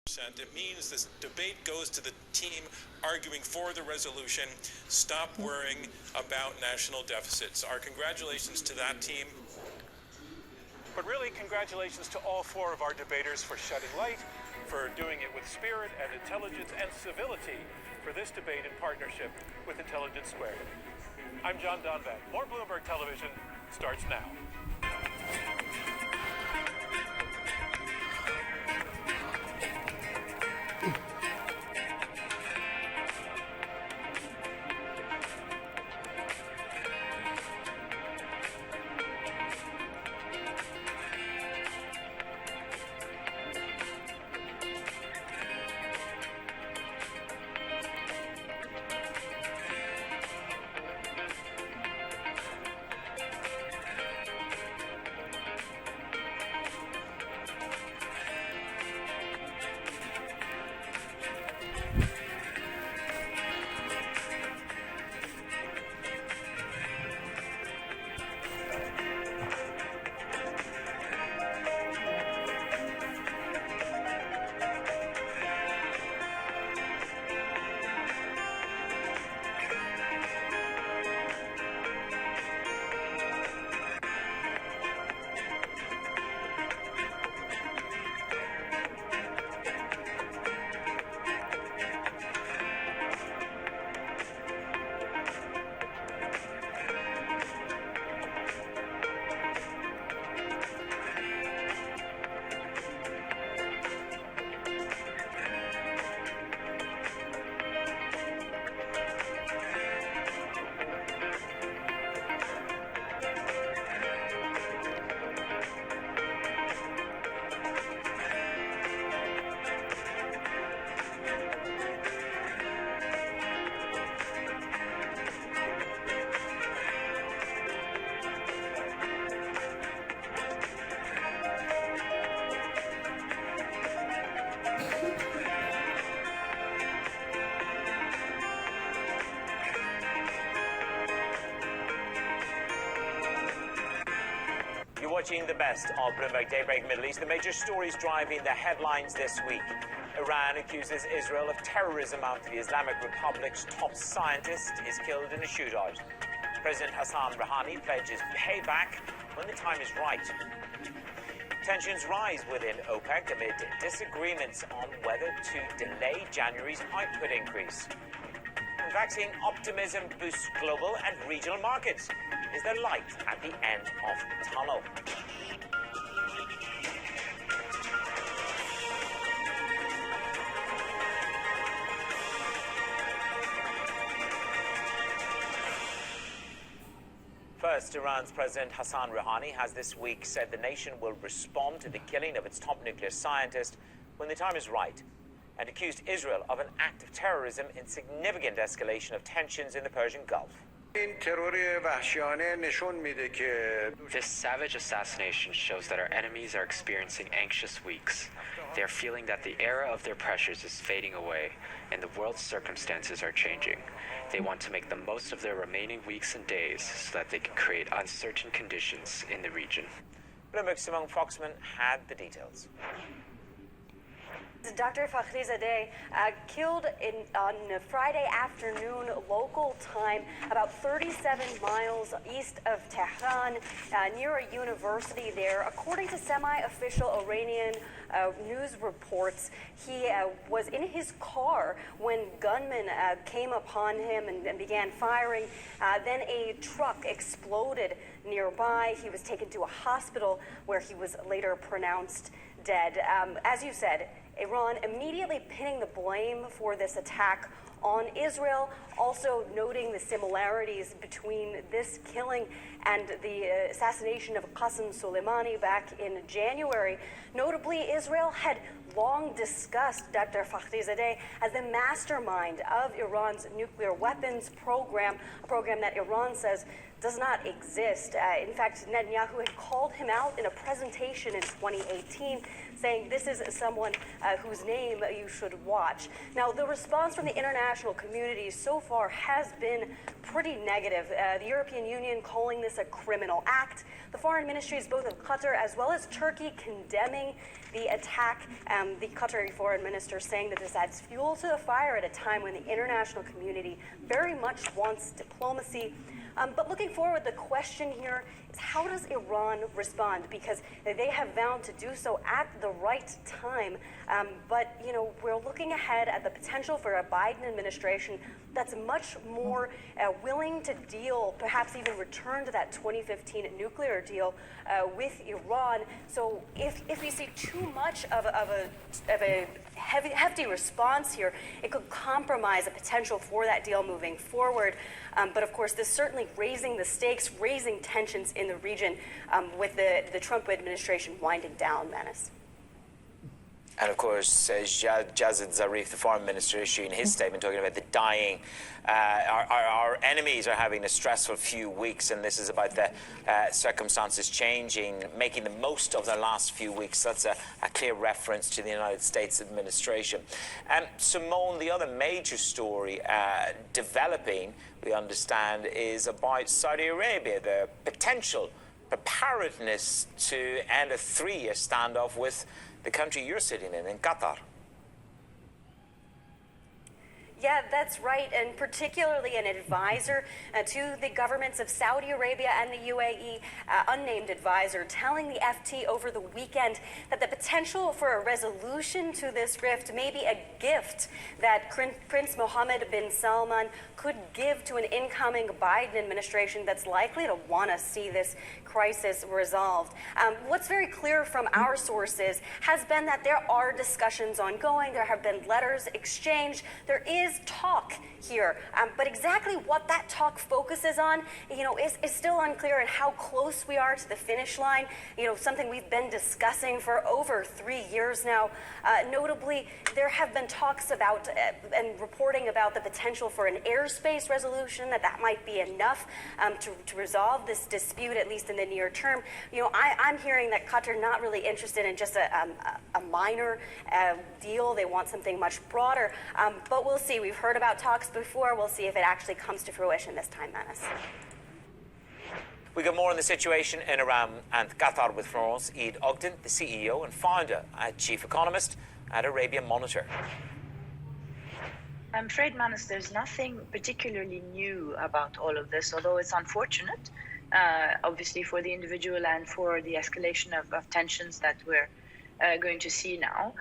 It means this debate goes to the team arguing for the resolution. Stop worrying about national deficits. Our congratulations to that team. But really, congratulations to all four of our debaters for shedding light, for doing it with spirit and intelligence and civility for this debate in partnership with Intelligence Squared. I'm John Donvan. More Bloomberg Television starts now. Watching the best of Bloomberg Daybreak Middle East. The major stories driving the headlines this week. Iran accuses Israel of terrorism after the Islamic Republic's top scientist is killed in a shootout. President Hassan Rouhani pledges payback when the time is right. Tensions rise within OPEC amid disagreements on whether to delay January's output increase. And vaccine optimism boosts global and regional markets. Is there light at the end of the tunnel? First, Iran's President Hassan Rouhani has this week said the nation will respond to the killing of its top nuclear scientist when the time is right, and accused Israel of an act of terrorism in significant escalation of tensions in the Persian Gulf. This savage assassination shows that our enemies are experiencing anxious weeks. They are feeling that the era of their pressures is fading away, and the world's circumstances are changing. They want to make the most of their remaining weeks and days so that they can create uncertain conditions in the region. Bloomberg's Simone Foxman had the details. Dr. Fakhrizadeh killed on Friday afternoon local time, about 37 miles east of Tehran, near a university there. According to semi-official Iranian news reports, he was in his car when gunmen came upon him and began firing. Then a truck exploded nearby. He was taken to a hospital where he was later pronounced dead. As you said, Iran immediately pinning the blame for this attack on Israel, also noting the similarities between this killing and the assassination of Qasem Soleimani back in January. Notably, Israel had long discussed Dr. Fakhrizadeh as the mastermind of Iran's nuclear weapons program, a program that Iran says does not exist. In fact, Netanyahu had called him out in a presentation in 2018, saying this is someone whose name you should watch. Now, the response from the international community so far has been pretty negative. The European Union calling this a criminal act. The foreign ministries, both of Qatar as well as Turkey, condemning the attack. The Qatari foreign minister saying that this adds fuel to the fire at a time when the international community very much wants diplomacy. But looking forward, the question here is how does Iran respond? Because they have vowed to do so at the right time. But, we're looking ahead at the potential for a Biden administration that's much more willing to deal, perhaps even return to that 2015 nuclear deal with Iran. So if we see too much of a hefty response here, it could compromise the potential for that deal moving forward. But of course, this certainly raising the stakes, raising tensions in the region with the Trump administration winding down, Manus. And of course, Jazid Zarif, the foreign minister, issuing his statement talking about the dying. Our enemies are having a stressful few weeks, and this is about the circumstances changing, making the most of their last few weeks. That's a clear reference to the United States administration. Simone, the other major story developing, we understand, is about Saudi Arabia, the potential preparedness to end a 3-year standoff with the country you're sitting in Qatar. Yeah, that's right, and particularly an advisor to the governments of Saudi Arabia and the UAE, unnamed advisor, telling the FT over the weekend that the potential for a resolution to this rift may be a gift that Prince Mohammed bin Salman could give to an incoming Biden administration that's likely to want to see this crisis resolved. What's very clear from our sources has been that there are discussions ongoing. There have been letters exchanged. There is talk here, but exactly what that talk focuses on, is still unclear, and how close we are to the finish line. Something we've been discussing for over 3 years now. Notably, there have been talks about and reporting about the potential for an airspace resolution, that might be enough to resolve this dispute, at least in the near term. I'm hearing that Qatar not really interested in just a minor deal. They want something much broader, but we'll see. We've heard about talks before. We'll see if it actually comes to fruition this time, Manus. We got more on the situation in Iran and Qatar with Florence Eid Ogden, the CEO and founder and chief economist at Arabian Monitor. I'm afraid, Manus, there's nothing particularly new about all of this, although it's unfortunate, obviously, for the individual and for the escalation of tensions that we're going to see now.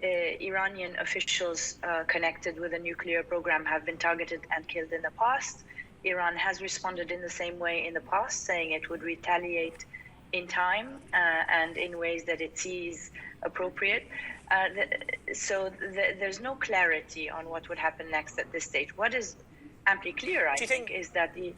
Iranian officials connected with the nuclear program have been targeted and killed in the past. Iran has responded in the same way in the past, saying it would retaliate in time and in ways that it sees appropriate. So there's no clarity on what would happen next at this stage. What is amply clear, I think, is that the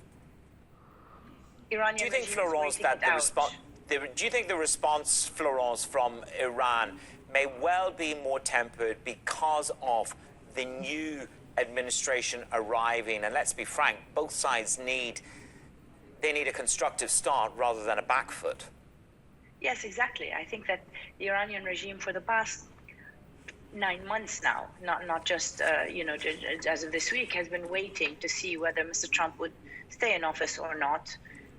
Iranian Do you think, regime Florence, is that waiting it out. do you think the response, Florence, from Iran may well be more tempered because of the new administration arriving? And let's be frank, both sides need a constructive start rather than a back foot. Yes, exactly. I think that the Iranian regime for the past 9 months now, not just as of this week, has been waiting to see whether Mr. Trump would stay in office or not,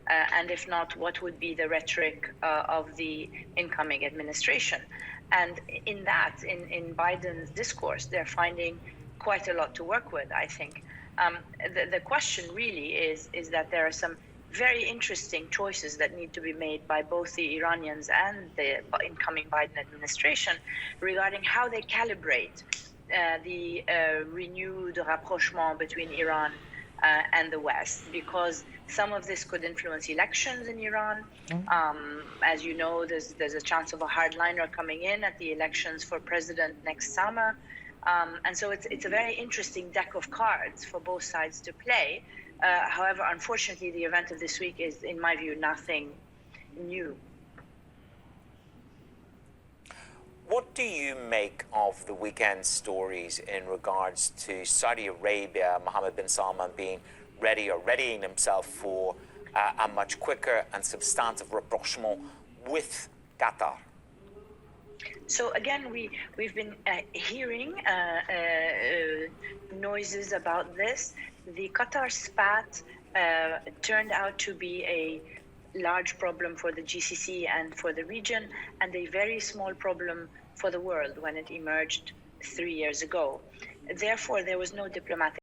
and if not, what would be the rhetoric of the incoming administration. And in Biden's discourse, they're finding quite a lot to work with, I think. The question really is that there are some very interesting choices that need to be made by both the Iranians and the incoming Biden administration regarding how they calibrate the renewed rapprochement between Iran and the West, because some of this could influence elections in Iran. As you know, there's a chance of a hardliner coming in at the elections for president next summer. And so it's a very interesting deck of cards for both sides to play. However, unfortunately, the event of this week is, in my view, nothing new. What do you make of the weekend stories in regards to Saudi Arabia, Mohammed bin Salman being readying himself for a much quicker and substantive rapprochement with Qatar? So again, we've been hearing noises about this. The Qatar spat turned out to be a large problem for the GCC and for the region, and a very small problem for the world when it emerged 3 years ago. Therefore, there was no diplomatic